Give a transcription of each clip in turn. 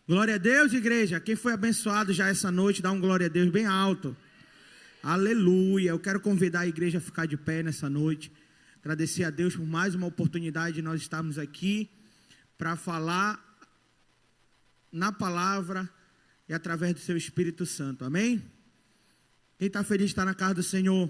Glória a Deus, igreja. Quem foi abençoado já essa noite, dá um glória a Deus bem alto. Aleluia. Eu quero convidar a igreja a ficar de pé nessa noite. Agradecer a Deus por mais uma oportunidade de nós estarmos aqui para falar na palavra e através do seu Espírito Santo. Amém? Quem está feliz está na casa do Senhor.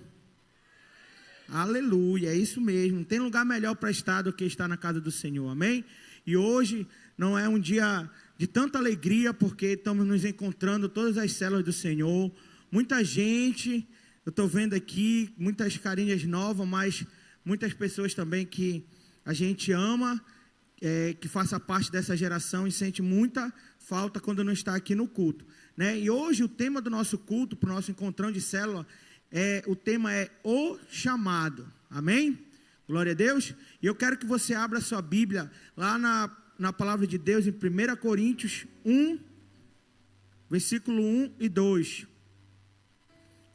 Aleluia, é isso mesmo. Não tem lugar melhor para estar do que estar na casa do Senhor. Amém? E hoje não é um dia de tanta alegria, porque estamos nos encontrando todas as células do Senhor. Muita gente, eu estou vendo aqui, muitas carinhas novas, mas muitas pessoas também que a gente ama, que faça parte dessa geração e sente muita falta quando não está aqui no culto, né? E hoje o tema do nosso culto, para o nosso encontrão de célula, o tema é o chamado. Amém? Glória a Deus. E eu quero que você abra a sua Bíblia lá na palavra de Deus, em 1 Coríntios 1, versículo 1 e 2.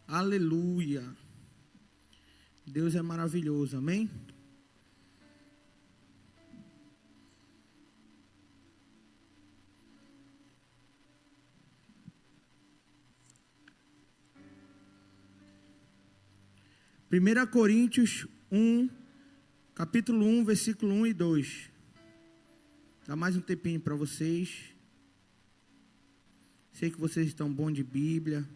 Aleluia. Deus é maravilhoso, amém? Primeira Coríntios 1, capítulo 1, versículo 1 e 2. Dá mais um tempinho para vocês. Sei que vocês estão bons de Bíblia.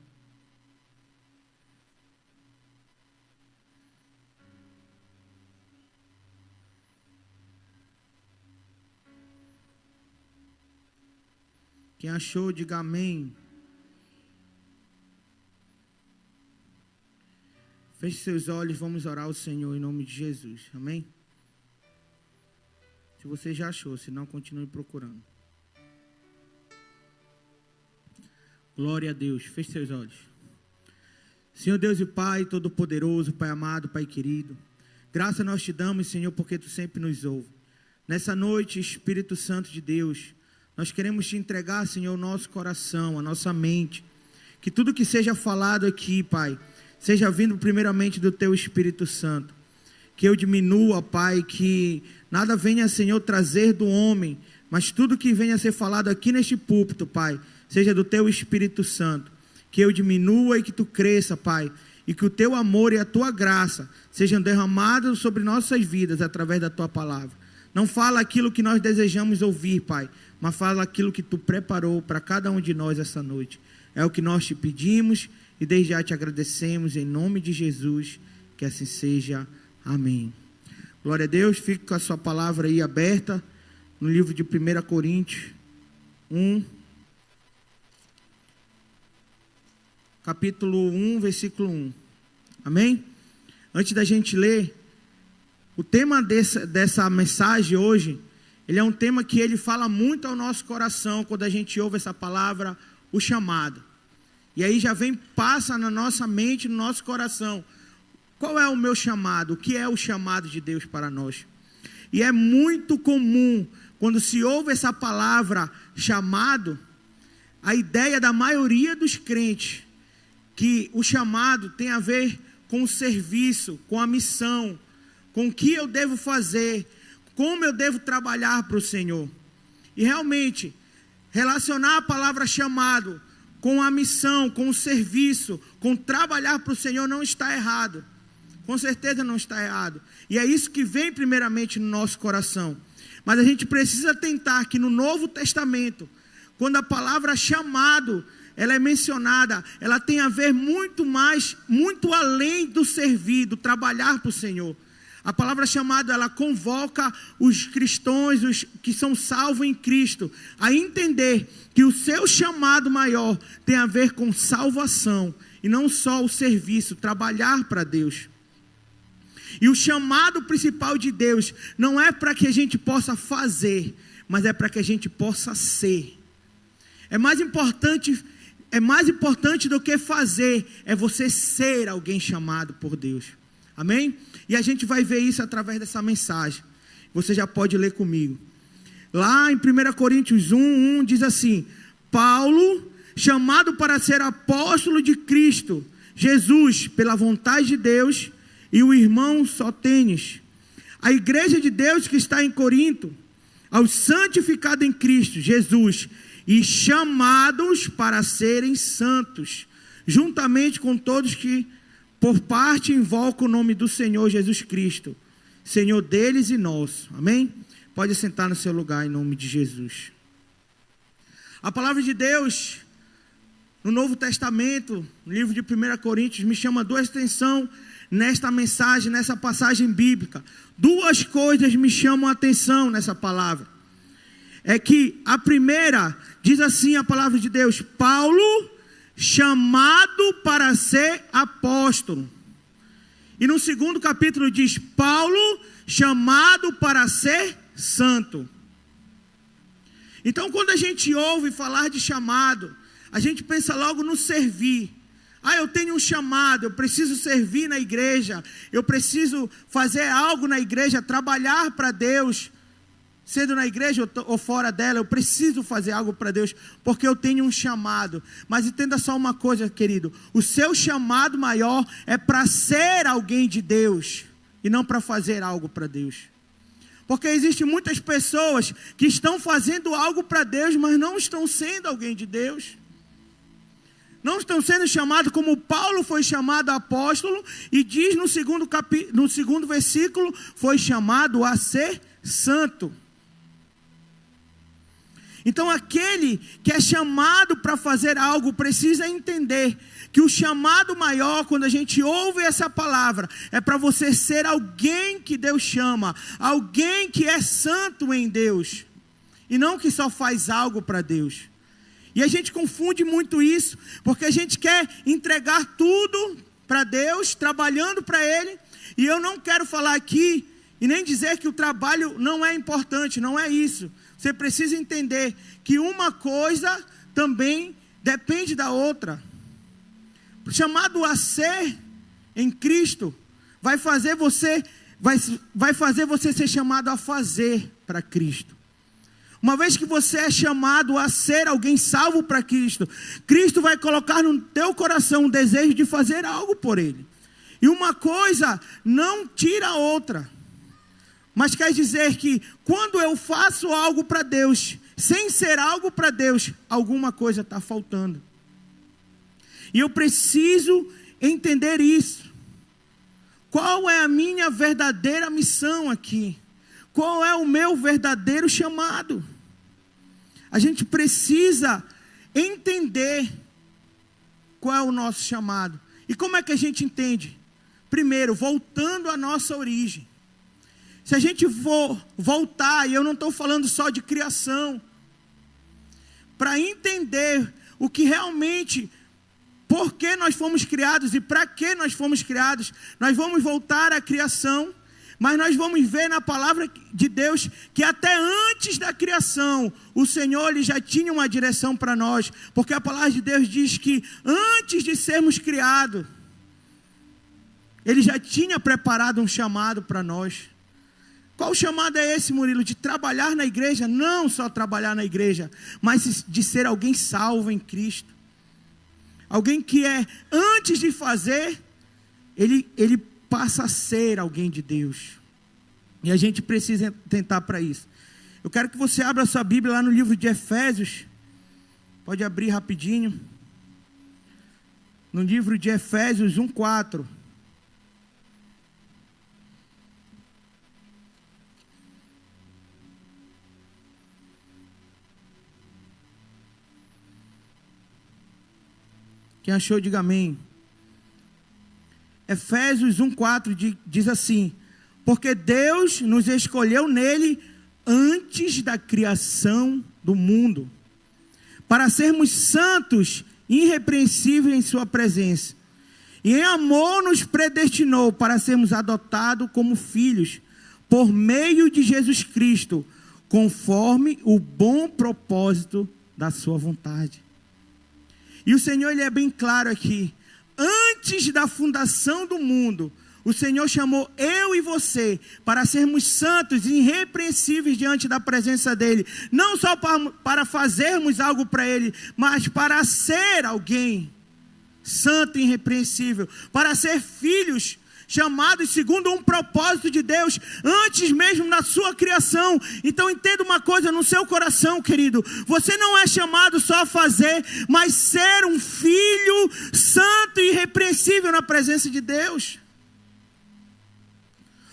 Quem achou, diga amém. Feche seus olhos, vamos orar ao Senhor em nome de Jesus. Amém? Se você já achou, se não, continue procurando. Glória a Deus. Feche seus olhos. Senhor Deus e Pai Todo-Poderoso, Pai amado, Pai querido, graça nós te damos, Senhor, porque tu sempre nos ouve. Nessa noite, Espírito Santo de Deus, nós queremos te entregar, Senhor, o nosso coração, a nossa mente. Que tudo que seja falado aqui, Pai, seja vindo primeiramente do teu Espírito Santo. Que eu diminua, Pai, que nada venha, Senhor, trazer do homem, mas tudo que venha a ser falado aqui neste púlpito, Pai, seja do teu Espírito Santo. Que eu diminua e que tu cresça, Pai, e que o teu amor e a tua graça sejam derramados sobre nossas vidas através da tua palavra. Não fala aquilo que nós desejamos ouvir, Pai, mas fala aquilo que tu preparou para cada um de nós essa noite. É o que nós te pedimos e desde já te agradecemos em nome de Jesus, que assim seja. Amém. Glória a Deus. Fique com a sua palavra aí aberta no livro de 1 Coríntios 1, capítulo 1, versículo 1. Amém? Antes da gente ler, o tema dessa mensagem hoje, ele é um tema que ele fala muito ao nosso coração quando a gente ouve essa palavra, o chamado. E aí passa na nossa mente, no nosso coração. Qual é o meu chamado? O que é o chamado de Deus para nós? E é muito comum, quando se ouve essa palavra chamado, a ideia da maioria dos crentes, que o chamado tem a ver com o serviço, com a missão, com o que eu devo fazer, como eu devo trabalhar para o Senhor. E realmente, relacionar a palavra chamado com a missão, com o serviço, com trabalhar para o Senhor não está errado. Com certeza não está errado. E é isso que vem primeiramente no nosso coração. Mas a gente precisa tentar que no Novo Testamento, quando a palavra chamado, ela é mencionada, ela tem a ver muito mais, muito além do servir, do trabalhar para o Senhor. A palavra chamado, ela convoca os cristãos, os que são salvos em Cristo, a entender que o seu chamado maior tem a ver com salvação, e não só o serviço, trabalhar para Deus. E o chamado principal de Deus não é para que a gente possa fazer, mas é para que a gente possa ser. É mais importante do que fazer, é você ser alguém chamado por Deus. Amém? E a gente vai ver isso através dessa mensagem. Você já pode ler comigo. Lá em 1 Coríntios 1 diz assim: Paulo, chamado para ser apóstolo de Cristo Jesus, pela vontade de Deus, e o irmão Sótenes, a igreja de Deus que está em Corinto, aos santificados em Cristo Jesus, e chamados para serem santos, juntamente com todos que por parte invocam o nome do Senhor Jesus Cristo, Senhor deles e nosso. Amém? Pode sentar no seu lugar em nome de Jesus. A palavra de Deus no Novo Testamento, no livro de 1 Coríntios, me chama duas atenção nesta mensagem, nessa passagem bíblica. Duas coisas me chamam a atenção nessa palavra. É que a primeira, diz assim a palavra de Deus: Paulo, chamado para ser apóstolo. E no segundo capítulo diz: Paulo, chamado para ser santo. Então, quando a gente ouve falar de chamado, a gente pensa logo no servir. Eu tenho um chamado, eu preciso servir na igreja, eu preciso fazer algo na igreja, trabalhar para Deus, sendo na igreja ou fora dela, eu preciso fazer algo para Deus, porque eu tenho um chamado. Mas entenda só uma coisa, querido: o seu chamado maior é para ser alguém de Deus, e não para fazer algo para Deus. Porque existem muitas pessoas que estão fazendo algo para Deus, mas não estão sendo alguém de Deus. Não estão sendo chamados como Paulo foi chamado apóstolo, e diz no segundo versículo, foi chamado a ser santo. Então aquele que é chamado para fazer algo precisa entender que o chamado maior, quando a gente ouve essa palavra, é para você ser alguém que Deus chama, alguém que é santo em Deus, e não que só faz algo para Deus. E a gente confunde muito isso, porque a gente quer entregar tudo para Deus, trabalhando para Ele. E eu não quero falar aqui e nem dizer que o trabalho não é importante, não é isso. Você precisa entender que uma coisa também depende da outra. O chamado a ser em Cristo vai fazer você ser chamado a fazer para Cristo. Uma vez que você é chamado a ser alguém salvo para Cristo, Cristo vai colocar no teu coração um desejo de fazer algo por Ele. E uma coisa não tira a outra. Mas quer dizer que quando eu faço algo para Deus, sem ser algo para Deus, alguma coisa está faltando. E eu preciso entender isso. Qual é a minha verdadeira missão aqui? Qual é o meu verdadeiro chamado? A gente precisa entender qual é o nosso chamado. E como é que a gente entende? Primeiro, voltando à nossa origem. Se a gente for voltar, e eu não estou falando só de criação, para entender o que realmente, por que nós fomos criados e para que nós fomos criados, nós vamos voltar à criação. Mas nós vamos ver na palavra de Deus que até antes da criação, o Senhor ele já tinha uma direção para nós. Porque a palavra de Deus diz que antes de sermos criados, Ele já tinha preparado um chamado para nós. Qual chamado é esse, Murilo? De trabalhar na igreja? Não só trabalhar na igreja, mas de ser alguém salvo em Cristo. Alguém que antes de fazer, ele passa a ser alguém de Deus. E a gente precisa tentar para isso. Eu quero que você abra a sua Bíblia lá no livro de Efésios. Pode abrir rapidinho. No livro de Efésios 1:4. Quem achou, diga amém. Efésios 1:4 diz assim: porque Deus nos escolheu nele antes da criação do mundo, para sermos santos, irrepreensíveis em sua presença. E em amor nos predestinou para sermos adotados como filhos, por meio de Jesus Cristo, conforme o bom propósito da sua vontade. E o Senhor ele é bem claro aqui. Antes da fundação do mundo, o Senhor chamou eu e você para sermos santos e irrepreensíveis diante da presença dEle. Não só para fazermos algo para Ele, mas para ser alguém santo e irrepreensível. Para ser filhos chamados segundo um propósito de Deus, antes mesmo da sua criação. Então entenda uma coisa no seu coração, querido: você não é chamado só a fazer, mas ser um filho santo e irrepreensível na presença de Deus,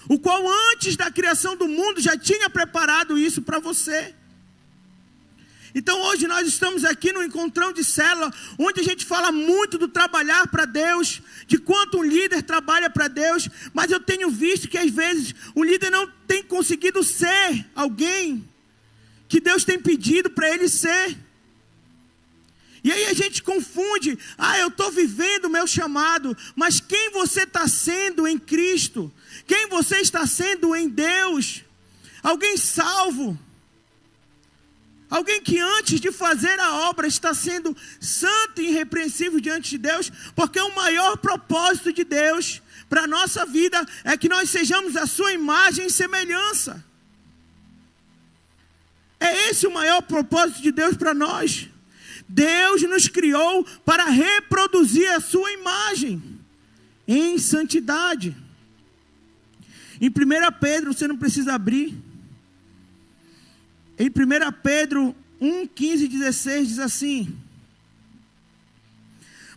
o qual antes da criação do mundo já tinha preparado isso para você. Então hoje nós estamos aqui no encontrão de célula, onde a gente fala muito do trabalhar para Deus, de quanto um líder trabalha para Deus, mas eu tenho visto que às vezes o líder não tem conseguido ser alguém que Deus tem pedido para ele ser. E aí a gente confunde: eu estou vivendo o meu chamado, mas quem você está sendo em Cristo? Quem você está sendo em Deus? Alguém salvo? Alguém que antes de fazer a obra está sendo santo e irrepreensível diante de Deus? Porque o maior propósito de Deus para a nossa vida é que nós sejamos a sua imagem e semelhança. É esse o maior propósito de Deus para nós. Deus nos criou para reproduzir a sua imagem em santidade. Em 1 Pedro, você não precisa abrir. Em 1 Pedro 1, 15 e 16 diz assim: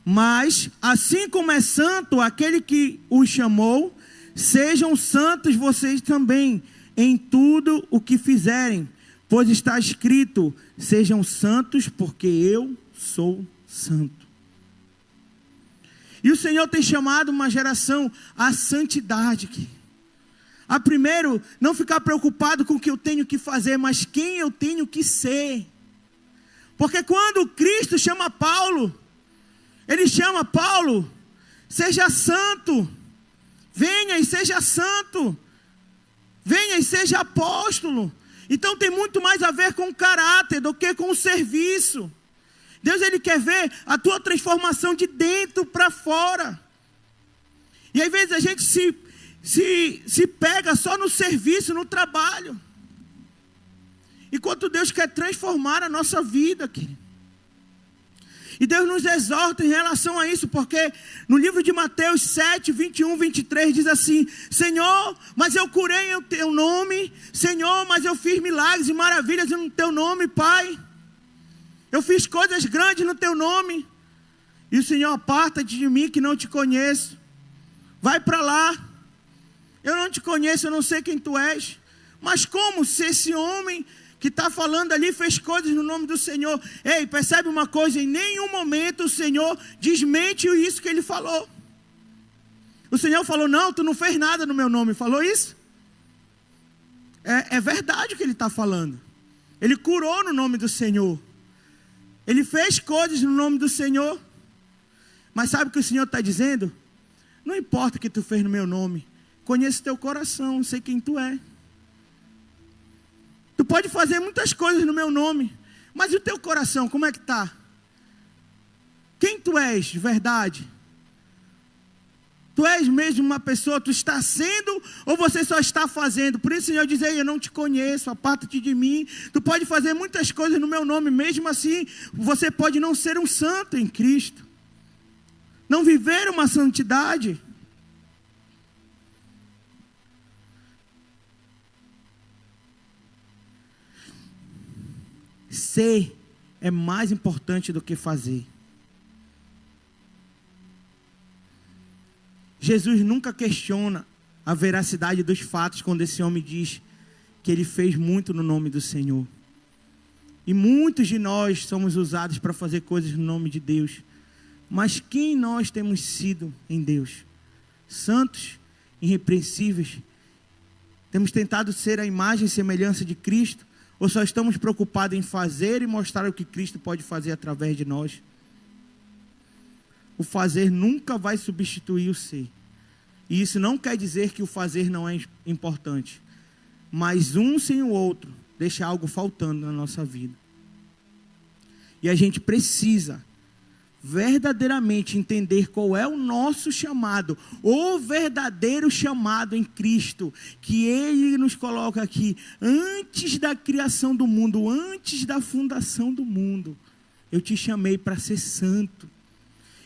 mas assim como é santo aquele que os chamou, sejam santos vocês também em tudo o que fizerem, pois está escrito: sejam santos porque eu sou santo. E o Senhor tem chamado uma geração à santidade. A primeiro, não ficar preocupado com o que eu tenho que fazer, mas quem eu tenho que ser. Porque quando Cristo chama Paulo, Ele chama Paulo: seja santo, venha e seja santo, venha e seja apóstolo. Então tem muito mais a ver com o caráter do que com o serviço. Deus, Ele quer ver a tua transformação de dentro para fora. E às vezes a gente se pega só no serviço, no trabalho, enquanto Deus quer transformar a nossa vida, querido. E Deus nos exorta em relação a isso, porque no livro de Mateus 7, 21, 23 diz assim: Senhor, mas eu curei em teu nome. Senhor, mas eu fiz milagres e maravilhas no teu nome, Pai. Eu fiz coisas grandes no teu nome. E o Senhor: aparta-te de mim que não te conheço. Vai para lá. Eu não te conheço, eu não sei quem tu és. Mas como se esse homem que está falando ali fez coisas no nome do Senhor? Ei, percebe uma coisa: em nenhum momento o Senhor desmente isso que ele falou. O Senhor falou: não, tu não fez nada no meu nome. Falou isso? É verdade o que ele está falando. Ele curou no nome do Senhor. Ele fez coisas no nome do Senhor. Mas sabe o que o Senhor está dizendo? Não importa o que tu fez no meu nome. Conheço teu coração, sei quem tu é. Tu pode fazer muitas coisas no meu nome, mas e o teu coração, como é que está? Quem tu és de verdade? Tu és mesmo uma pessoa, tu está sendo ou você só está fazendo? Por isso o Senhor diz: ei, eu não te conheço, aparta-te de mim. Tu pode fazer muitas coisas no meu nome, mesmo assim você pode não ser um santo em Cristo, não viver uma santidade. Ser é mais importante do que fazer. Jesus nunca questiona a veracidade dos fatos quando esse homem diz que ele fez muito no nome do Senhor. E muitos de nós somos usados para fazer coisas no nome de Deus. Mas quem nós temos sido em Deus? Santos, irrepreensíveis? Temos tentado ser a imagem e semelhança de Cristo? Ou só estamos preocupados em fazer e mostrar o que Cristo pode fazer através de nós? O fazer nunca vai substituir o ser. E isso não quer dizer que o fazer não é importante. Mas um sem o outro deixa algo faltando na nossa vida. E a gente precisa verdadeiramente entender qual é o nosso chamado, o verdadeiro chamado em Cristo, que Ele nos coloca aqui antes da criação do mundo, antes da fundação do mundo. Eu te chamei para ser santo,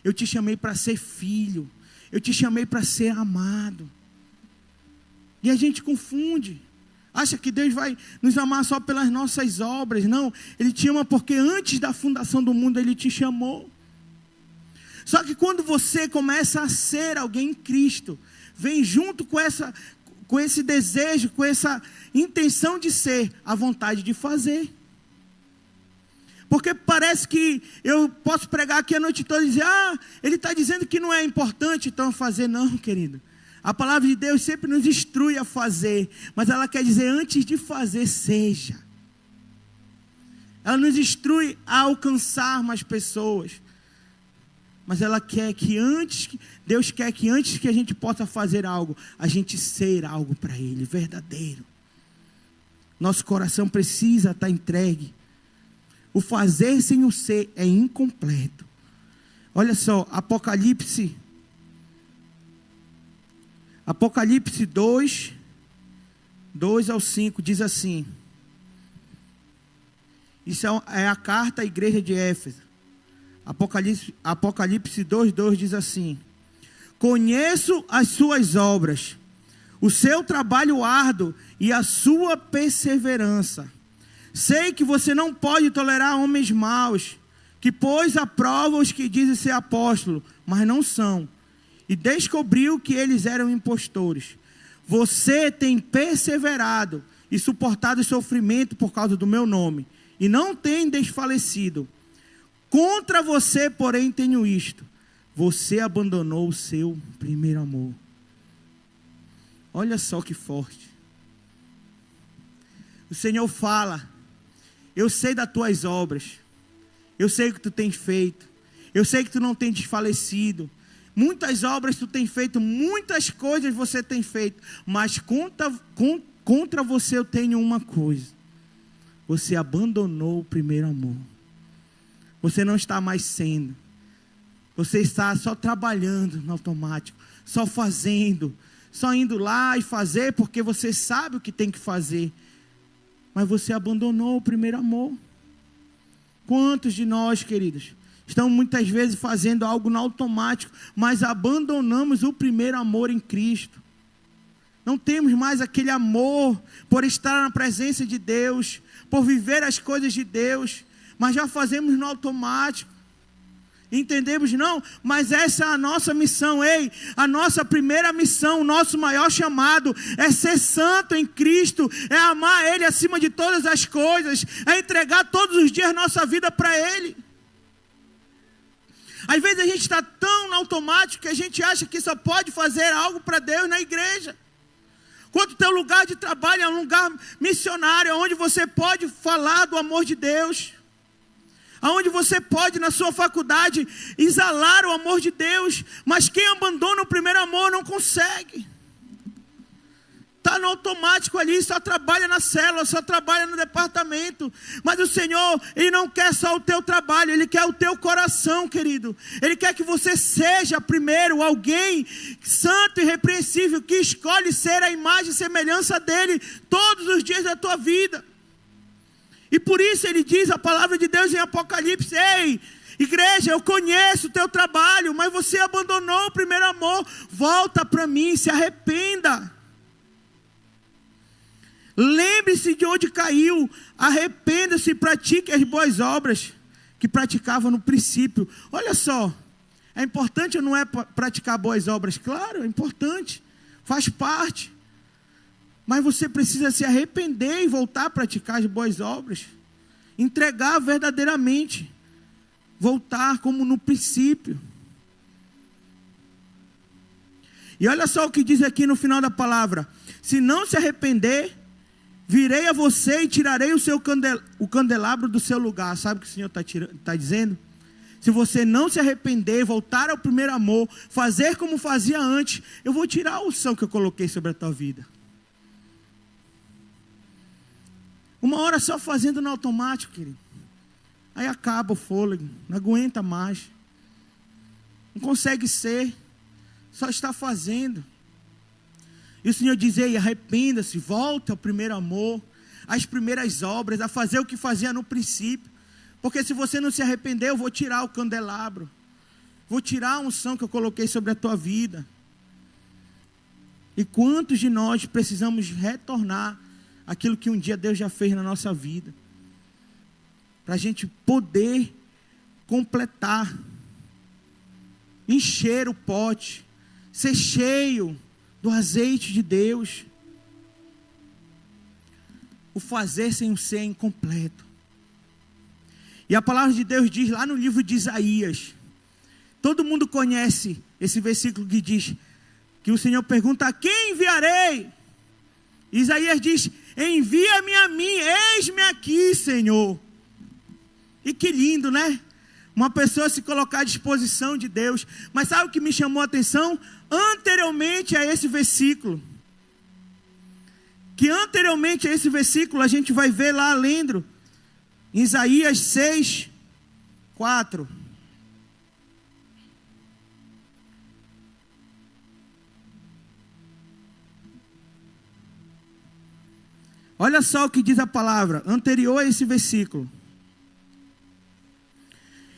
eu te chamei para ser filho, eu te chamei para ser amado. E a gente confunde. Acha que Deus vai nos amar só pelas nossas obras. Não, Ele te ama porque antes da fundação do mundo Ele te chamou. Só que quando você começa a ser alguém em Cristo, vem junto com esse desejo, com essa intenção de ser, a vontade de fazer. Porque parece que eu posso pregar aqui a noite toda e dizer, ele está dizendo que não é importante então fazer. Não, querido. A palavra de Deus sempre nos instrui a fazer, mas ela quer dizer, antes de fazer, seja. Ela nos instrui a alcançar mais pessoas. Mas ela quer que Deus quer que antes que a gente possa fazer algo, a gente ser algo para Ele, verdadeiro. Nosso coração precisa estar entregue. O fazer sem o ser é incompleto. Olha só, Apocalipse 2, 2 ao 5, diz assim. Isso é a carta à igreja de Éfeso. Apocalipse 2, 2 diz assim. Conheço as suas obras, o seu trabalho árduo e a sua perseverança. Sei que você não pode tolerar homens maus, que pôs à prova os que dizem ser apóstolos, mas não são. E descobriu que eles eram impostores. Você tem perseverado e suportado o sofrimento por causa do meu nome, e não tem desfalecido. Contra você, porém, tenho isto: você abandonou o seu primeiro amor. Olha só que forte. O Senhor fala: eu sei das tuas obras, eu sei o que tu tens feito, eu sei que tu não tens desfalecido. Muitas obras tu tens feito, muitas coisas você tem feito, mas contra você eu tenho uma coisa: você abandonou o primeiro amor. Você não está mais sendo. Você está só trabalhando no automático, só fazendo, só indo lá e fazer porque você sabe o que tem que fazer. Mas você abandonou o primeiro amor. Quantos de nós, queridos, estamos muitas vezes fazendo algo no automático, mas abandonamos o primeiro amor em Cristo. Não temos mais aquele amor por estar na presença de Deus, por viver as coisas de Deus, mas já fazemos no automático. Entendemos? Não, mas essa é a nossa missão. A nossa primeira missão, o nosso maior chamado é ser santo em Cristo, é amar Ele acima de todas as coisas, é entregar todos os dias nossa vida para Ele. Às vezes a gente está tão no automático que a gente acha que só pode fazer algo para Deus na igreja. Quando o teu lugar de trabalho é um lugar missionário, onde você pode falar do amor de Deus, aonde você pode na sua faculdade exalar o amor de Deus, mas quem abandona o primeiro amor não consegue. Está no automático ali, só trabalha na célula, só trabalha no departamento. Mas o Senhor, Ele não quer só o teu trabalho, Ele quer o teu coração, querido. Ele quer que você seja primeiro alguém santo e irrepreensível, que escolhe ser a imagem e semelhança dEle todos os dias da tua vida. E por isso Ele diz, a palavra de Deus em Apocalipse: ei, igreja, eu conheço o teu trabalho, mas você abandonou o primeiro amor. Volta para mim, se arrependa. Lembre-se de onde caiu, arrependa-se e pratique as boas obras que praticava no princípio. Olha só, é importante ou não é praticar boas obras? Claro, é importante, faz parte. Mas você precisa se arrepender e voltar a praticar as boas obras. Entregar verdadeiramente. Voltar como no princípio. E olha só o que diz aqui no final da palavra: se não se arrepender, virei a você e tirarei o candelabro do seu lugar. Sabe o que o Senhor está dizendo? Se você não se arrepender, voltar ao primeiro amor, fazer como fazia antes, eu vou tirar a unção que eu coloquei sobre a tua vida. Uma hora só fazendo no automático, querido. Aí acaba o fôlego, não aguenta mais. Não consegue ser, só está fazendo. E o Senhor diz: ei, arrependa-se, volta ao primeiro amor, às primeiras obras, a fazer o que fazia no princípio. Porque se você não se arrepender, eu vou tirar o candelabro. Vou tirar a unção que eu coloquei sobre a tua vida. E quantos de nós precisamos retornar aquilo que um dia Deus já fez na nossa vida, para a gente poder completar, encher o pote, ser cheio do azeite de Deus. O fazer sem o ser é incompleto. E a palavra de Deus diz lá no livro de Isaías, todo mundo conhece esse versículo que diz, que o Senhor pergunta: a quem enviarei? Isaías diz: envia-me a mim, eis-me aqui, Senhor. E que lindo, né? Uma pessoa se colocar à disposição de Deus. Mas sabe o que me chamou a atenção? Anteriormente a esse versículo, que anteriormente a esse versículo, a gente vai ver lá lendo, em Isaías 6, 4. Olha só o que diz a palavra, anterior a esse versículo.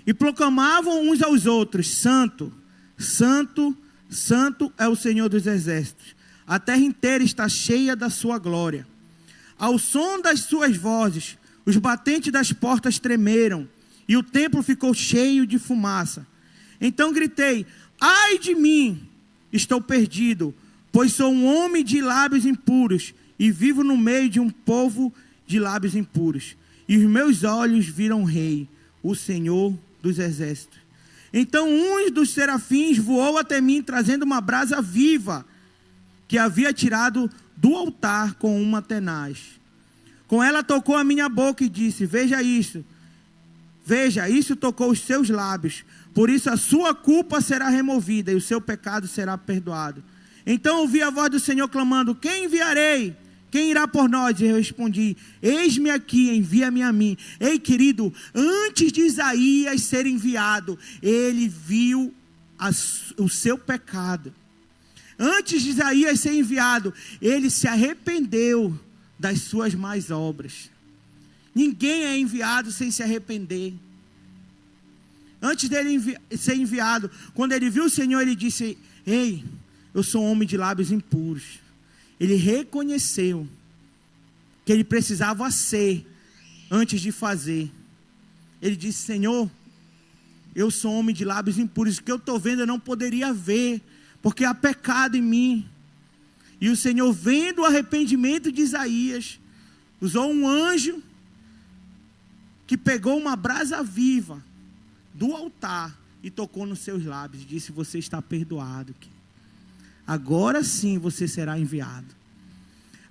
E proclamavam uns aos outros: Santo, Santo, Santo é o Senhor dos exércitos. A terra inteira está cheia da sua glória. Ao som das suas vozes, os batentes das portas tremeram, e o templo ficou cheio de fumaça. Então gritei: ai de mim, estou perdido, pois sou um homem de lábios impuros, e vivo no meio de um povo de lábios impuros. E os meus olhos viram o Rei, o Senhor dos exércitos. Então um dos serafins voou até mim, trazendo uma brasa viva, que havia tirado do altar com uma tenaz. Com ela tocou a minha boca e disse: veja isso, tocou os seus lábios. Por isso a sua culpa será removida e o seu pecado será perdoado. Então ouvi a voz do Senhor clamando: quem enviarei? Quem irá por nós? E eu respondi: eis-me aqui, envia-me a mim. Ei, querido, antes de Isaías ser enviado, ele viu o seu pecado. Antes de Isaías ser enviado, ele se arrependeu das suas más obras. Ninguém é enviado sem se arrepender. Antes dele ser enviado, quando ele viu o Senhor, ele disse: ei, eu sou um homem de lábios impuros. Ele reconheceu que ele precisava ser antes de fazer. Ele disse: Senhor, eu sou um homem de lábios impuros. O que eu estou vendo eu não poderia ver, porque há pecado em mim. E o Senhor, vendo o arrependimento de Isaías, usou um anjo que pegou uma brasa viva do altar e tocou nos seus lábios. Disse: você está perdoado. Agora sim você será enviado.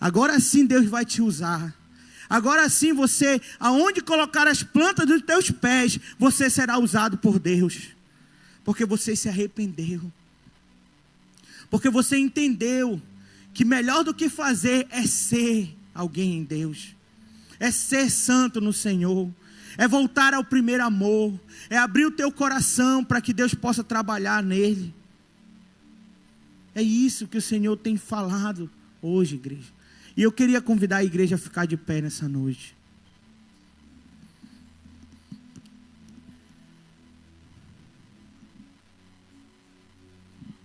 Agora sim Deus vai te usar. Agora sim você, aonde colocar as plantas dos teus pés, você será usado por Deus. Porque você se arrependeu. Porque você entendeu que melhor do que fazer é ser alguém em Deus. É ser santo no Senhor. É voltar ao primeiro amor. É abrir o teu coração para que Deus possa trabalhar nele. É isso que o Senhor tem falado hoje, igreja. E eu queria convidar a igreja a ficar de pé nessa noite.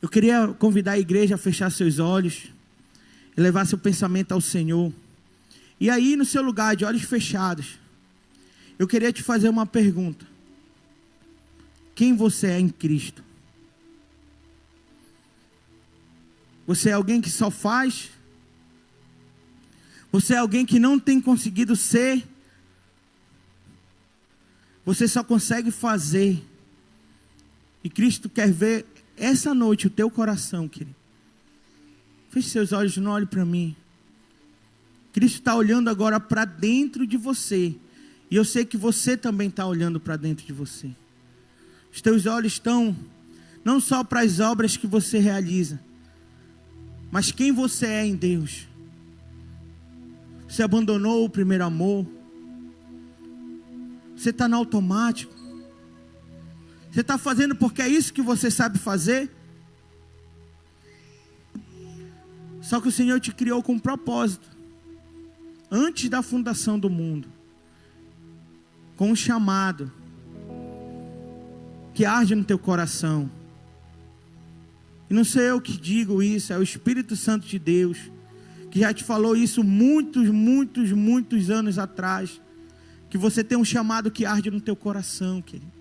Eu queria convidar a igreja a fechar seus olhos e levar seu pensamento ao Senhor. E aí, no seu lugar, de olhos fechados, eu queria te fazer uma pergunta. Quem você é em Cristo? Você é alguém que só faz? Você é alguém que não tem conseguido ser? Você só consegue fazer. E Cristo quer ver essa noite o teu coração, querido. Feche seus olhos, não olhe para mim. Cristo está olhando agora para dentro de você. E eu sei que você também está olhando para dentro de você. Os teus olhos estão não só para as obras que você realiza, mas quem você é em Deus. Você abandonou o primeiro amor. Você está no automático. Você está fazendo porque é isso que você sabe fazer. Só que o Senhor te criou com um propósito. Antes da fundação do mundo. Com um chamado. que arde no teu coração. E não sou eu que digo isso, é o Espírito Santo de Deus, que já te falou isso muitos anos atrás, que você tem um chamado que arde no teu coração, querido.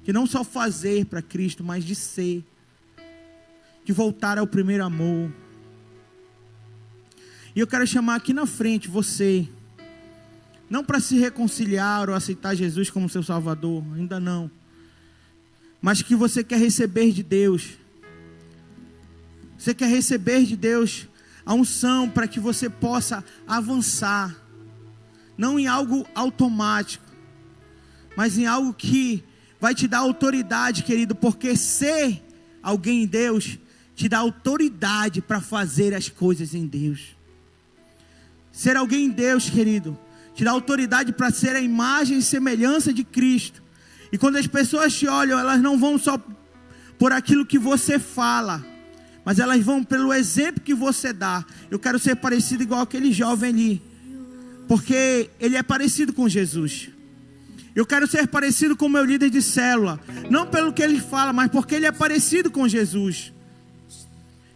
De não só fazer para Cristo, mas de ser. De voltar ao primeiro amor. E eu quero chamar aqui na frente você, não para se reconciliar ou aceitar Jesus como seu Salvador, ainda não, mas que você quer receber de Deus. Você quer receber de Deus a unção para que você possa avançar, não em algo automático, mas em algo que vai te dar autoridade, querido, porque ser alguém em Deus te dá autoridade para fazer as coisas em Deus. Ser alguém em Deus, querido, te dá autoridade para ser a imagem e semelhança de Cristo. E quando as pessoas te olham, elas não vão só por aquilo que você fala, mas elas vão pelo exemplo que você dá. Eu quero ser parecido igual aquele jovem ali, porque ele é parecido com Jesus. Eu quero ser parecido com o meu líder de célula, não pelo que ele fala, mas porque ele é parecido com Jesus.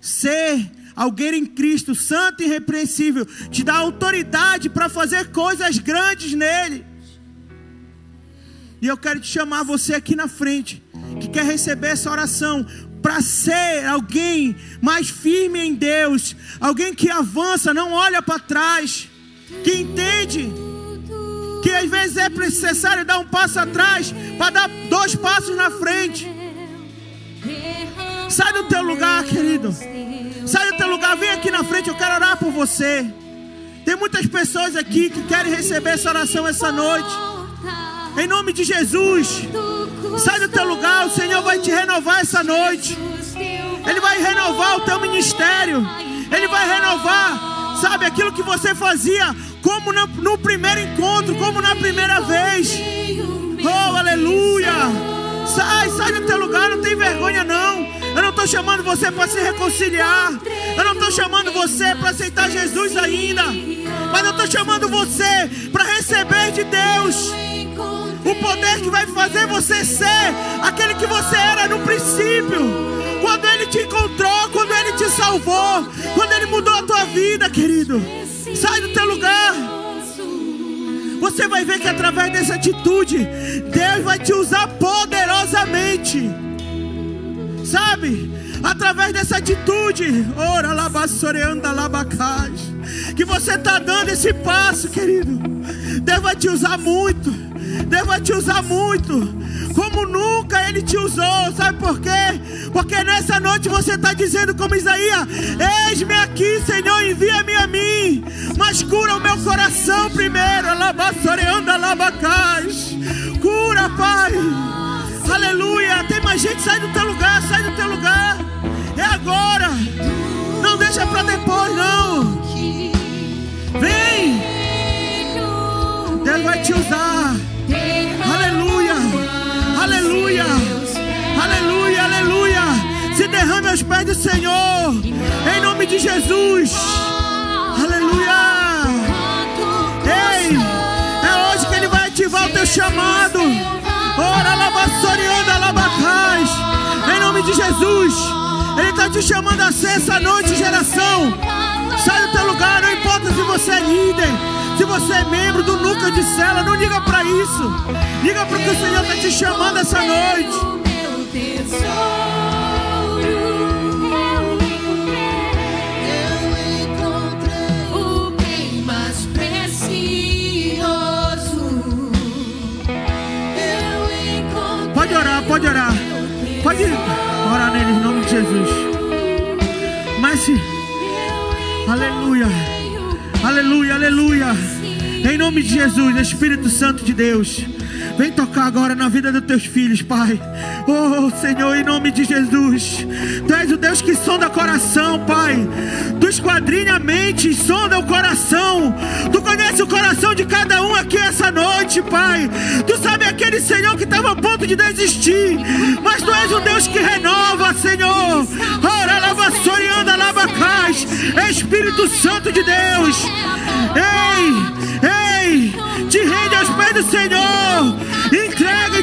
Ser alguém em Cristo, santo e irrepreensível, te dá autoridade para fazer coisas grandes nele. E eu quero te chamar você aqui na frente, que quer receber essa oração, para ser alguém mais firme em Deus, alguém que avança, não olha para trás, que entende que às vezes é necessário dar um passo atrás para dar 2 passos na frente. Sai do teu lugar, querido. Sai do teu lugar, vem aqui na frente, eu quero orar por você. Tem muitas pessoas aqui que querem receber essa oração essa noite. Em nome de Jesus, sai do teu lugar, o Senhor vai te renovar essa noite. Ele vai renovar o teu ministério. Ele vai renovar, sabe, aquilo que você fazia como no primeiro encontro, como na primeira vez. Oh, aleluia. Sai do teu lugar, não tem vergonha não. Eu não estou chamando você para se reconciliar. Eu não estou chamando você para aceitar Jesus ainda. Mas eu estou chamando você para receber de Deus o poder que vai fazer você ser aquele que você era no princípio. Quando Ele te encontrou, quando Ele te salvou, quando Ele mudou a tua vida, querido. Sai do teu lugar. Você vai ver que através dessa atitude, Deus vai te usar poderosamente. Sabe? Através dessa atitude, ora labassoreanda labacais, que você está dando esse passo, querido. Deus vai te usar muito. Deus vai te usar muito. Como nunca Ele te usou. Sabe por quê? Porque nessa noite você está dizendo como Isaías: eis-me aqui, Senhor, envia-me a mim, mas cura o meu coração primeiro. Labassoreanda labacais. Cura, Pai. Aleluia. Tem mais gente, sai do teu lugar, sai do teu lugar. É agora. Não deixa para depois, não. Vem. Deus vai te usar. Aleluia. Aleluia. Aleluia, aleluia. Se derrame aos pés do Senhor, em nome de Jesus. Aleluia. Ei, é hoje que Ele vai ativar o teu chamado. Ora labassoreanda labacais. Em nome de Jesus. Ele está te chamando a ser essa noite, geração. Sai do teu lugar, não importa se você é líder, se você é membro do núcleo de célula, não liga para isso. Liga para o que o Senhor está te chamando essa noite. Pode orar, pode orar. Pode orar nele em nome de Jesus. Mas aleluia. Aleluia, aleluia. Em nome de Jesus, Espírito Santo de Deus, vem tocar agora na vida dos teus filhos, Pai. Oh, Senhor, em nome de Jesus. Tu és o Deus que sonda o coração, Pai. Tu esquadrinha a mente, sonda o coração. Tu conhece o coração de cada um aqui essa noite, Pai. Tu sabe aquele Senhor que estava a ponto de desistir, mas Tu és o Deus que renova, Senhor. Ora, labassoreanda labacais. Espírito Santo de Deus. Ei, te rende aos pés do Senhor. Entrega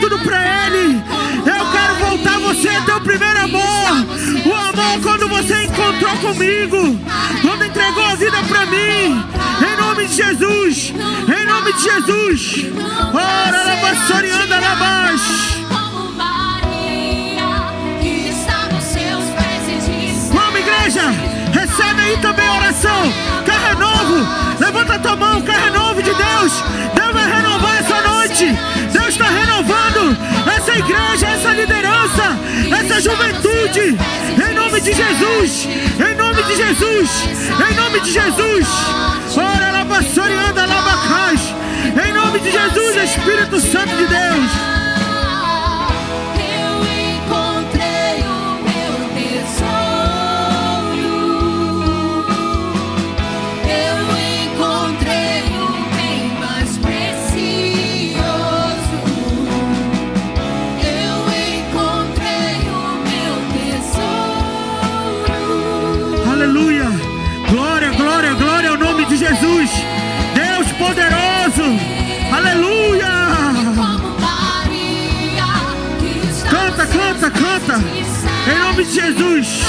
tudo para Ele. Eu quero voltar você a teu primeiro amor. O amor quando você encontrou comigo, quando entregou a vida para mim. Em nome de Jesus. Em nome de Jesus. Ora, labassorianda, labash. Vamos, igreja. Recebe aí também a oração. Quer renovo? Levanta a tua mão. Quer renovo de Deus? Deus vai renovar essa noite. Deus está renovando essa igreja, essa liderança, essa juventude. Em nome de Jesus. Em nome de Jesus. Em nome de Jesus. Ora, labassorianda, labacás. Em nome de Jesus, Espírito Santo de Deus. Aleluia. Glória, glória, glória ao nome de Jesus. Deus poderoso. Aleluia. Canta, canta, canta. Em nome de Jesus.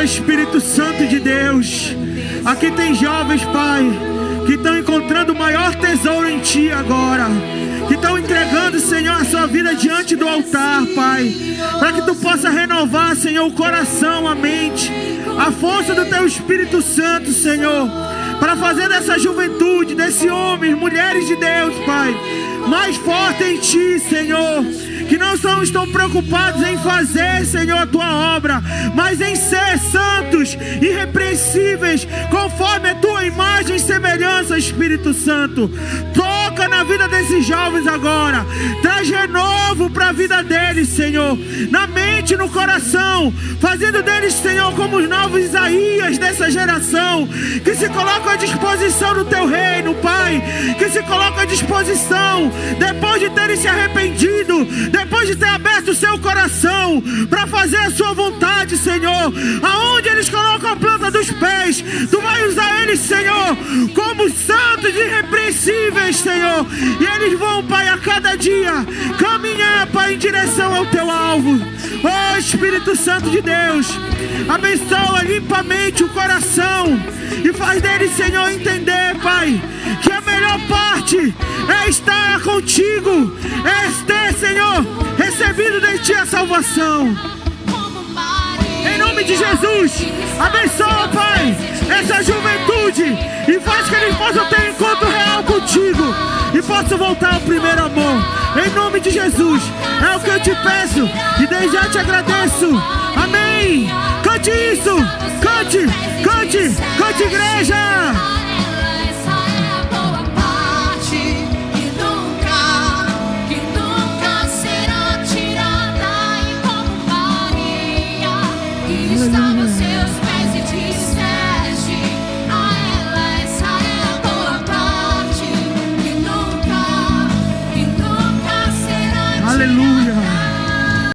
Espírito Santo de Deus, aqui tem jovens, Pai, que estão encontrando o maior tesouro em Ti agora, que estão entregando, Senhor, a sua vida diante do altar, Pai, para que Tu possa renovar, Senhor, o coração, a mente, a força do Teu Espírito Santo, Senhor, para fazer dessa juventude, desse homem, mulheres de Deus, Pai, mais forte em Ti, Senhor, que não só estão preocupados em fazer, Senhor, a Tua obra, mas em ser santos, irrepreensíveis, conforme a Tua imagem e semelhança, Espírito Santo. Toca na vida desses jovens agora, traz renovo para a vida deles, Senhor, na mente e no coração, fazendo deles, Senhor, como os novos Isaías dessa geração, que se colocam à disposição do Teu reino, Pai, que se colocam à disposição, depois de terem se arrependido, depois de ter aberto o seu coração para fazer a sua vontade, Senhor, aonde eles colocam a planta dos pés, Tu vai usar eles, Senhor, como santos e irrepreensíveis, Senhor, e eles vão, Pai, a cada dia caminhar, Pai, em direção ao Teu alvo. Oh, Espírito Santo de Deus, abençoa limpamente o coração e faz deles, Senhor, entender, Pai, que a melhor parte é estar contigo, é ter, Senhor, recebido de Ti a salvação. Em nome de Jesus, abençoa, Pai, essa juventude e faz que eles possam ter encontro real contigo e possam voltar ao primeiro amor. Em nome de Jesus, é o que eu Te peço e desde já Te agradeço. Amém. Cante isso, cante, cante, cante, igreja. Aleluia.